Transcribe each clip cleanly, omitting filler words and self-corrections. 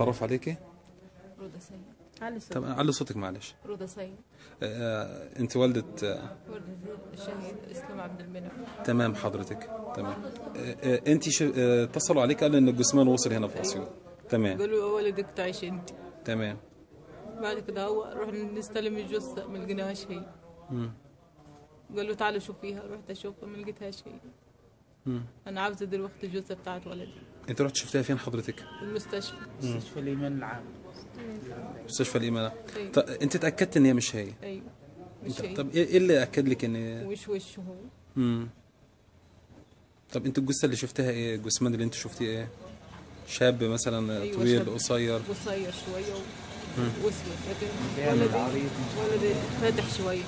تعرف عليكي؟ رضا سيد. طب علي صوتك معلش. رضا سيد. انت والدة والدة الشهيد اسلام عبد المنعم. تمام حضرتك. تمام. انت اتصلوا عليك قالوا ان الجثمان وصل هنا في اسيوط. تمام. قالوا ولدك تعيش انت. تمام. بعد كده هو رحنا نستلم الجثة ما لقيناهاش هي. قالوا تعالوا شوفيها، رحت اشوفها ما لقيتهاش هي. انا عاوزه دلوقتي الجثة بتاعت ولدي. انت رحت شفتها فين حضرتك؟ المستشفى. مستشفى الإيمان العام. مستشفى الإيمان. أيوة. طب انت اتاكدت ان هي مش هي؟ ايوه مش هي. طب ايه اللي اكد لك ان وش وشه هو. طب انت الجثه اللي شفتها ايه؟ الجثمان اللي انت شفتيه ايه؟ شاب مثلا؟ أيوة طويل؟ شاب. قصير؟ قصير شويه واسود، لكن جامد عريض. ولدي فاتح شويه.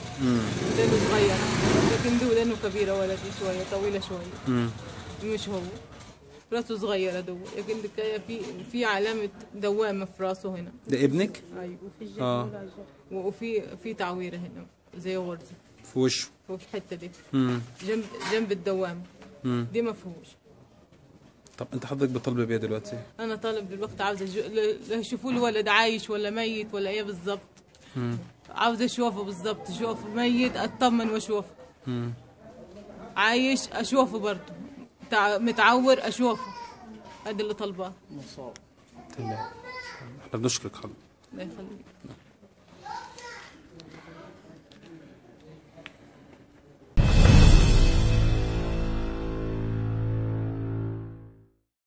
لانه صغير، لكن دو لانه كبيره ولدي شويه طويله شويه. مش هو. راسه صغيره دو، لكن في علامه دوامه في راسه هنا. ده ابنك؟ ايوه. وفي تعويره هنا زي غرزه في وشه؟ في الحته دي. جنب الدوامه دي ما فيهوش. طب انت حضرتك بتطالب بيه دلوقتي؟ انا طالب دلوقتي عاوزه يشوفوا لي ولد عايش ولا ميت ولا ايه بالظبط. عاوزه اشوفه بالظبط، اشوفه ميت اطمن واشوفه. عايش اشوفه برضه، متعور اشوفه. هذا اللي طالباه. مصاب. تمام. احنا بنشكرك حضرتك. الله يخليك.